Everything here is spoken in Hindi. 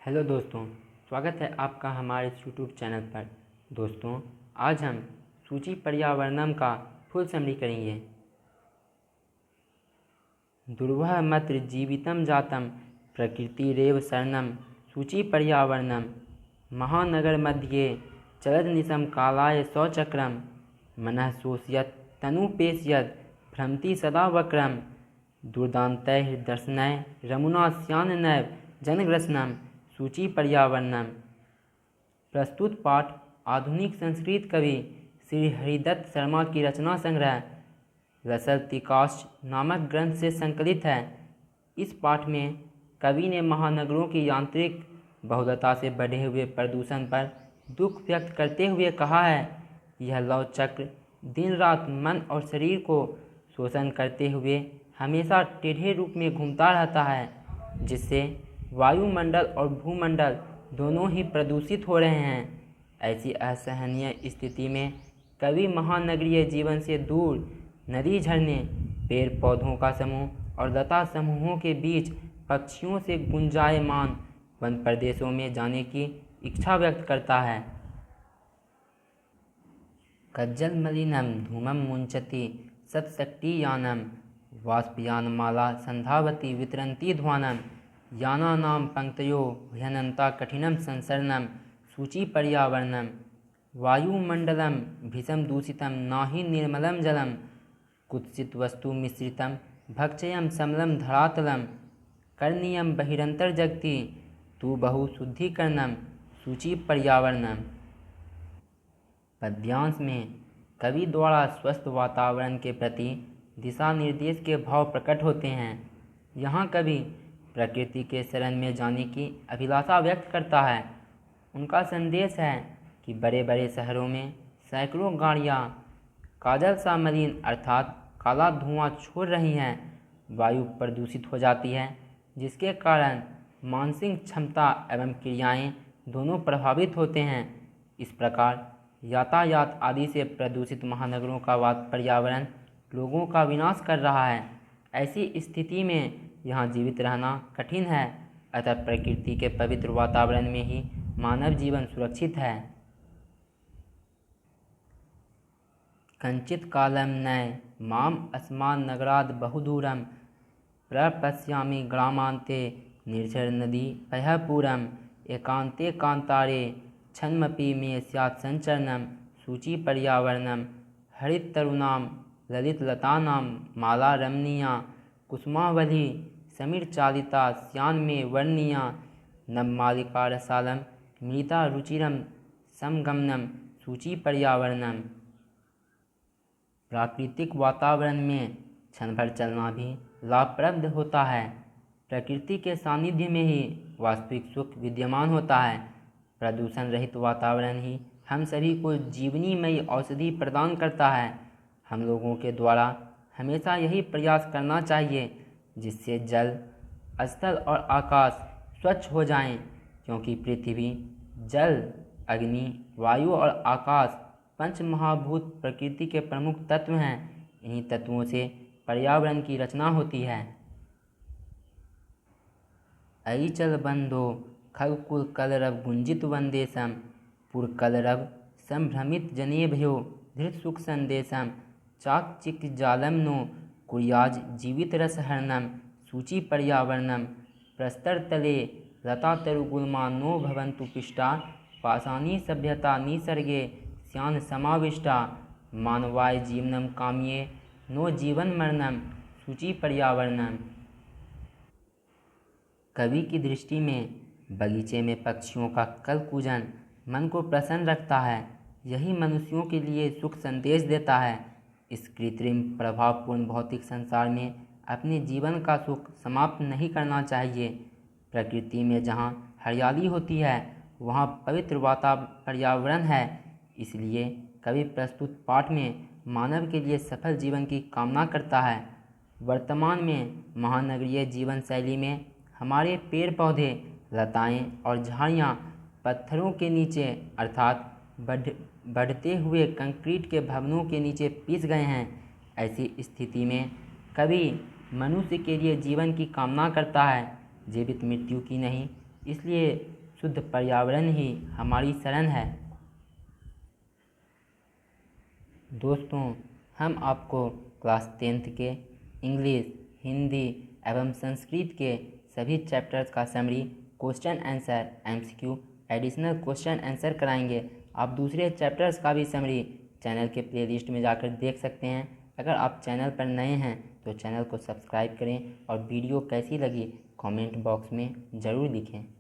हेलो दोस्तों, स्वागत है आपका हमारे इस यूट्यूब चैनल पर। दोस्तों, आज हम सूची पर्यावरणम का फुल समरी करेंगे। दुर्वह मत्र जीवितम जातम प्रकृतिरेव शरणम सूची पर्यावरणम महानगर मध्ये चलद निशम कालाय सौचक्रम मनः शोषयत तनुपेशयत भ्रमति सदा वक्रम दुर्दान्तैः दर्शनैः रमुना स्यान्नैव जनग्रसनम सूची पर्यावरणम। प्रस्तुत पाठ आधुनिक संस्कृत कवि श्री हरिदत्त शर्मा की रचना संग्रह रसलतिकाश नामक ग्रंथ से संकलित है। इस पाठ में कवि ने महानगरों की यांत्रिक बहुलता से बढ़े हुए प्रदूषण पर दुख व्यक्त करते हुए कहा है, यह लव चक्र दिन रात मन और शरीर को शोषण करते हुए हमेशा टेढ़े रूप में घूमता रहता है, जिससे वायुमंडल और भूमंडल दोनों ही प्रदूषित हो रहे हैं। ऐसी असहनीय स्थिति में कवि महानगरीय जीवन से दूर नदी, झरने, पेड़ पौधों का समूह और लता समूहों के बीच पक्षियों से गुंजायमान वन प्रदेशों में जाने की इच्छा व्यक्त करता है। कज्जल मलिनम धूमम मुंचति सत्शक्तियानम वाष्पयानमाला संधावती वितरन्ती ध्वानम यानानां पंक्तयो ह्यनन्ता कठिनं संसरणं सूची पर्यावरणं वायुमंडलम भीषम दूषितं नाहि निर्मलं जलम कुत्सित वस्तु मिश्रितं भक्षयं समलं धरातलम करणीयं बहिरंतर्जगति तु बहु शुद्धिकरणं सूची पर्यावरणम। पद्यांश में कवि द्वारा स्वस्थ वातावरण के प्रति दिशा निर्देश के भाव प्रकट होते हैं। यहाँ कवि प्रकृति के शरण में जाने की अभिलाषा व्यक्त करता है। उनका संदेश है कि बड़े बड़े शहरों में सैकड़ों गाड़ियाँ काजल सा मलिन अर्थात काला धुआं छोड़ रही हैं। वायु प्रदूषित हो जाती है, जिसके कारण मानसिक क्षमता एवं क्रियाएं दोनों प्रभावित होते हैं। इस प्रकार यातायात आदि से प्रदूषित महानगरों का पर्यावरण लोगों का विनाश कर रहा है। ऐसी स्थिति में यहाँ जीवित रहना कठिन है, अतः प्रकृति के पवित्र वातावरण में ही मानव जीवन सुरक्षित है। कंचित कालम नय माम अस्मान नगराद बहुदूरम प्रपश्यामि ग्रामांते निर्झर नदी पयःपूरम एकांते कांतारे क्षणमपि मे स्यात् संचरणम सूची पर्यावरणम हरित तरुणाम ललित लतानां माला रमणीया कुसुमावली समीर चालिता श्यान में वर्णीया नवमालिका रसालम मृता रुचिरम समगमनम सूची पर्यावरणम। प्राकृतिक वातावरण में क्षण भर चलना भी लाभप्रद होता है। प्रकृति के सानिध्य में ही वास्तविक सुख विद्यमान होता है। प्रदूषण रहित वातावरण ही हम सभी को जीवनीमयी औषधि प्रदान करता है। हम लोगों के द्वारा हमेशा यही प्रयास करना चाहिए जिससे जल, स्थल और आकाश स्वच्छ हो जाएं, क्योंकि पृथ्वी, जल, अग्नि, वायु और आकाश पंच महाभूत प्रकृति के प्रमुख तत्व हैं। इन्हीं तत्वों से पर्यावरण की रचना होती है। अइचल बंधो खलकुल कलरव गुंजित वंदेशम पुरकलरव संभ्रमित जनेभ्यो धृत सुख संदेशम चाकचिक जालम नो कुर्याज जीवित रसहरणम सूची पर्यावरणम प्रस्तर तले लता तरुगुल्मा नो भवन्तु पिष्टा पाषाणी सभ्यता निसर्गे स्यान समाविष्टा मानवाय जीवनम काम्ये नो जीवन मरणम सूची पर्यावरणम। कवि की दृष्टि में बगीचे में पक्षियों का कलकूजन मन को प्रसन्न रखता है। यही मनुष्यों के लिए सुख संदेश देता है। इस कृत्रिम प्रभावपूर्ण भौतिक संसार में अपने जीवन का सुख समाप्त नहीं करना चाहिए। प्रकृति में जहाँ हरियाली होती है वहाँ पवित्र पर्यावरण है। इसलिए कवि प्रस्तुत पाठ में मानव के लिए सफल जीवन की कामना करता है। वर्तमान में महानगरीय जीवन शैली में हमारे पेड़ पौधे, लताएं और झाड़ियाँ पत्थरों के नीचे अर्थात बढ़ते हुए कंक्रीट के भवनों के नीचे पिस गए हैं। ऐसी स्थिति में कवि मनुष्य के लिए जीवन की कामना करता है, जीवित मृत्यु की नहीं। इसलिए शुद्ध पर्यावरण ही हमारी शरण है। दोस्तों, हम आपको क्लास 10th के इंग्लिश, हिंदी एवं संस्कृत के सभी चैप्टर्स का summary, question answer, MCQ, additional question answer कराएंगे। आप दूसरे चैप्टर्स का भी समरी चैनल के प्लेलिस्ट में जाकर देख सकते हैं। अगर आप चैनल पर नए हैं तो चैनल को सब्सक्राइब करें और वीडियो कैसी लगी कमेंट बॉक्स में ज़रूर लिखें।